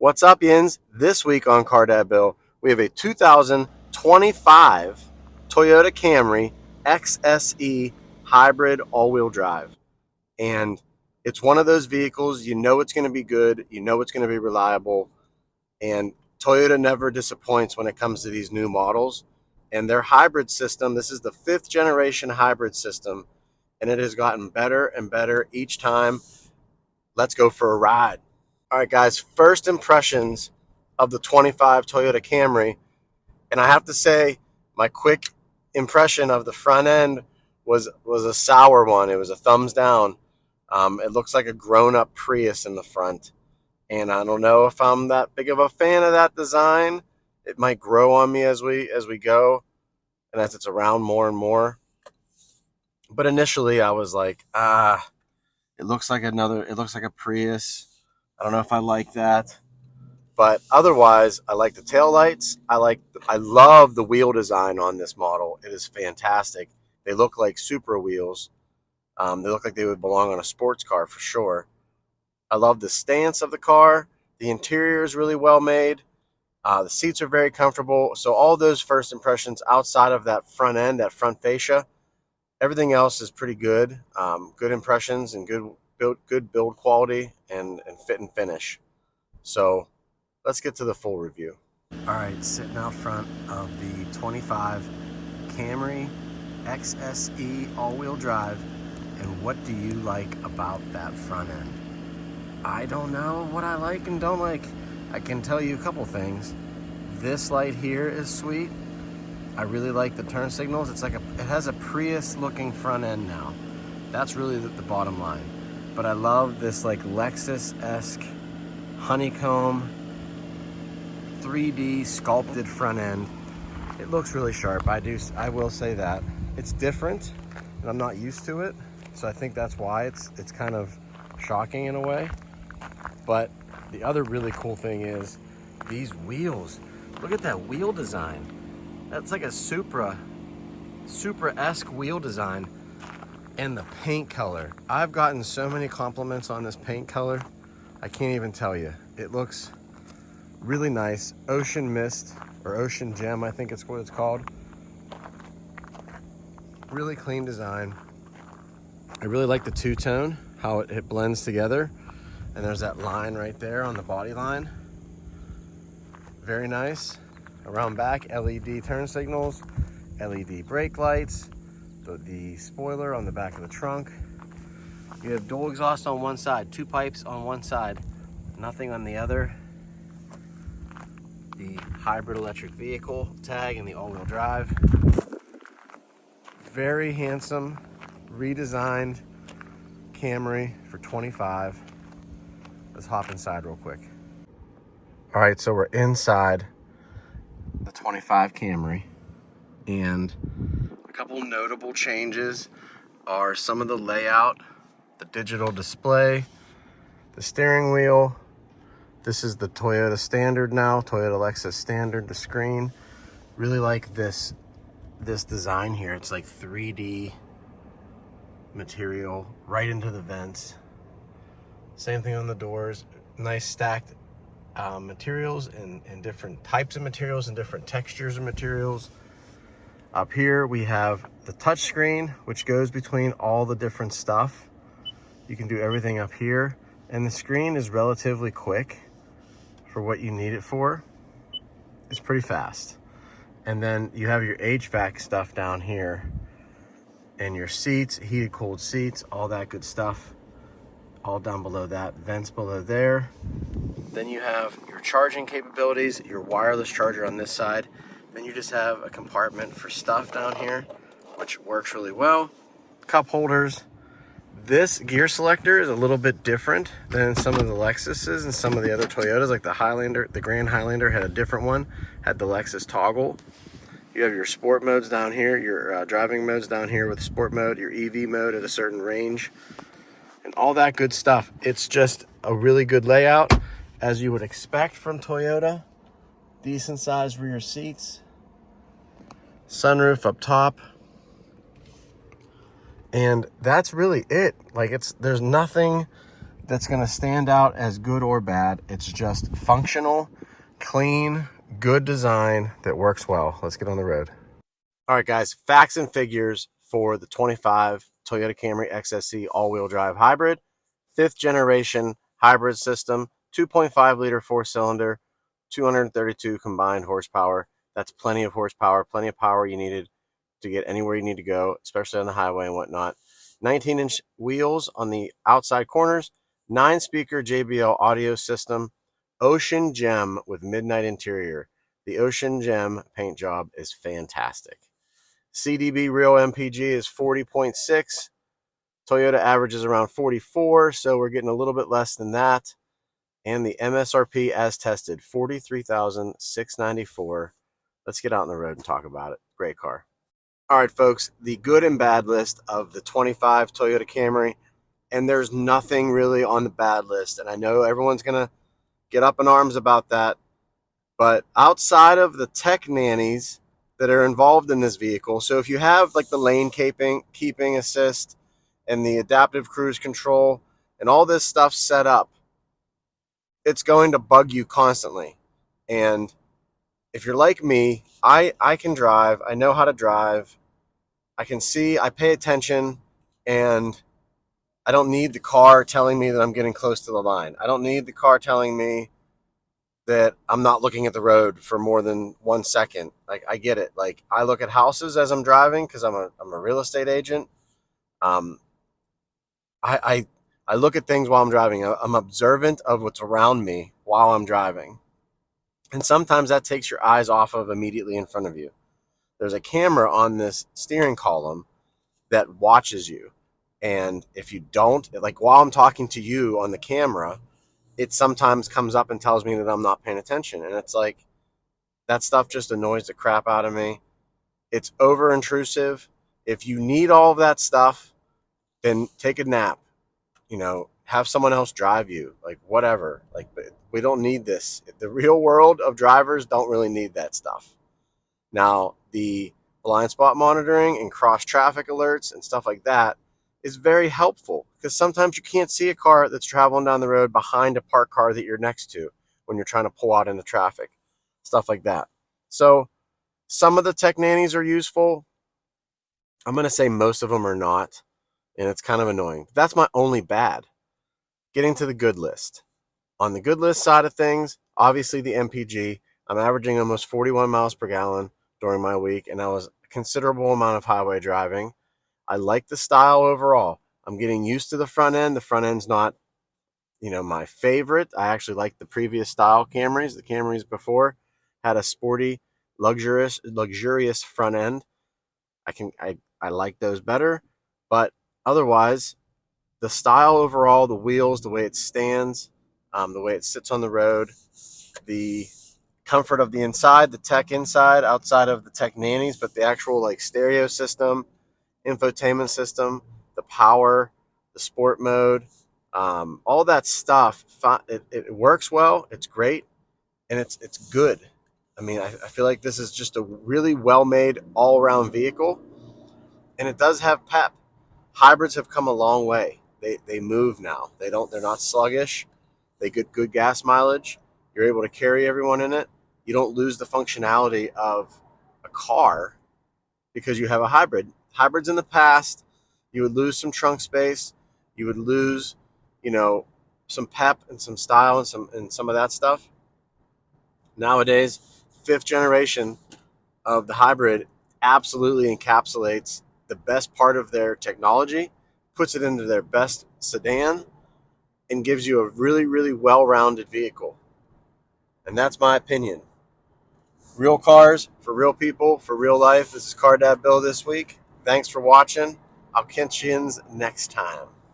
What's up, Yins? This week on Car Dad Bill, we have a 2025 Toyota Camry XSE Hybrid all-wheel drive. And it's one of those vehicles, you know it's going to be good, you know it's going to be reliable, and Toyota never disappoints when it comes to these new models. And their hybrid system, this is the 5th generation hybrid system, and it has gotten better and better each time. Let's go for a ride. All right, guys, first impressions of the 25 Toyota Camry. And I have to say, my quick impression of the front end was a sour one. It was a thumbs down. It looks like a grown-up Prius in the front. And I don't know if I'm that big of a fan of that design. It might grow on me as we go and as it's around more and more. But initially I was like, it looks like a Prius. I don't know if I like that, but otherwise, I like the taillights. I love the wheel design on this model. It is fantastic. They look like Supra wheels. They look like they would belong on a sports car for sure. I love the stance of the car. The interior is really well made. The seats are very comfortable. So all those first impressions outside of that front end, that front fascia, everything else is pretty good. Good impressions and good build quality and fit and finish. So let's get to the full review. All right, sitting out front of the 25 Camry XSE all-wheel drive, and what do you like about that front end? I don't know what I like and don't like. I can tell you a couple things. This light here is sweet. I really like the turn signals. It has a Prius looking front end now. That's really the bottom line. But I love this like Lexus-esque honeycomb 3D sculpted front end. It looks really sharp. I will say that. It's different and I'm not used to it. So I think that's why it's kind of shocking in a way. But the other really cool thing is these wheels. Look at that wheel design. That's like a Supra-esque wheel design. And the paint color. I've gotten so many compliments on this paint color. I can't even tell you. It looks really nice. Ocean Mist, or Ocean Gem, I think it's what it's called. Really clean design. I really like the two-tone, how it blends together. And there's that line right there on the body line. Very nice. Around back, LED turn signals, LED brake lights, the spoiler on the back of the trunk. You have dual exhaust on one side, 2 pipes on one side, nothing on the other. The hybrid electric vehicle tag and the all-wheel drive. Very handsome, redesigned Camry for 25. Let's hop inside real quick. All right, so we're inside the 25 Camry, and a couple notable changes are some of the layout, the digital display, the steering wheel. This is the Toyota standard now, Toyota Lexus standard, the screen. Really like this design here. It's like 3D material right into the vents. Same thing on the doors. Nice stacked materials and different types of materials and different textures of materials. Up here we have the touch screen, which goes between all the different stuff. You can do everything up here, and the screen is relatively quick for what you need it for. It's pretty fast. And then you have your HVAC stuff down here, and your seats, heated cooled seats, all that good stuff, all down below that. Vents below there. Then you have your charging capabilities, your wireless charger on this side. Then you just have a compartment for stuff down here, which works really well. Cup holders. This gear selector is a little bit different than some of the Lexuses and some of the other Toyotas, like the Highlander. The Grand Highlander had a different one, had the Lexus toggle. You have your sport modes down here, your driving modes down here with sport mode, your EV mode at a certain range, and all that good stuff. It's just a really good layout, as you would expect from Toyota. Decent sized rear seats, sunroof up top, and that's really it. Like, there's nothing that's going to stand out as good or bad. It's just functional, clean, good design that works well. Let's get on the road. All right, guys, facts and figures for the 25 Toyota Camry XSE all-wheel drive hybrid, 5th generation hybrid system, 2.5 liter 4-cylinder, 232 combined horsepower. That's plenty of horsepower, plenty of power you needed to get anywhere you need to go, especially on the highway and whatnot. 19-inch wheels on the outside corners, 9-speaker JBL audio system, Ocean Gem with midnight interior. The Ocean Gem paint job is fantastic. CDB real MPG is 40.6. Toyota averages around 44, so we're getting a little bit less than that. And the MSRP as tested, $43,694. Let's get out on the road and talk about it. Great car. All right, folks, the good and bad list of the 25 Toyota Camry, and there's nothing really on the bad list. And I know everyone's going to get up in arms about that, but outside of the tech nannies that are involved in this vehicle, so if you have like the lane keeping assist and the adaptive cruise control and all this stuff set up, it's going to bug you constantly. And if you're like me, I can drive. I know how to drive. I can see, I pay attention, and I don't need the car telling me that I'm getting close to the line. I don't need the car telling me that I'm not looking at the road for more than 1 second. Like, I get it. Like, I look at houses as I'm driving because I'm a real estate agent. I look at things while I'm driving. I'm observant of what's around me while I'm driving. And sometimes that takes your eyes off of immediately in front of you. There's a camera on this steering column that watches you. And if you don't, like while I'm talking to you on the camera, it sometimes comes up and tells me that I'm not paying attention. And it's like, that stuff just annoys the crap out of me. It's over intrusive. If you need all of that stuff, then take a nap, have someone else drive you, like whatever. Like, we don't need this. The real world of drivers don't really need that stuff. Now, the blind spot monitoring and cross traffic alerts and stuff like that is very helpful because sometimes you can't see a car that's traveling down the road behind a parked car that you're next to when you're trying to pull out into traffic, stuff like that. So some of the tech nannies are useful. I'm going to say most of them are not, and it's kind of annoying. That's my only bad. Getting to the good list. On the good list side of things, obviously the MPG, I'm averaging almost 41 miles per gallon during my week, and that was a considerable amount of highway driving. I like the style overall. I'm getting used to the front end. The front end's not, my favorite. I actually like the previous style Camrys. The Camrys before had a sporty, luxurious front end. I like those better, but otherwise, the style overall, the wheels, the way it stands, the way it sits on the road, the comfort of the inside, the tech inside, outside of the tech nannies, but the actual like stereo system, infotainment system, the power, the sport mode, all that stuff, it works well, it's great, and it's good. I mean, I feel like this is just a really well-made all-around vehicle, and it does have pep. Hybrids have come a long way. They move now. They're not sluggish. They get good gas mileage. You're able to carry everyone in it. You don't lose the functionality of a car because you have a hybrid. Hybrids in the past, you would lose some trunk space. You would lose, some pep and some style and some of that stuff. Nowadays, 5th generation of the hybrid absolutely encapsulates the best part of their technology, puts it into their best sedan, and gives you a really, really well-rounded vehicle. And that's my opinion. Real cars for real people for real life. This is Car Dad Bill this week. Thanks for watching. I'll catch you next time.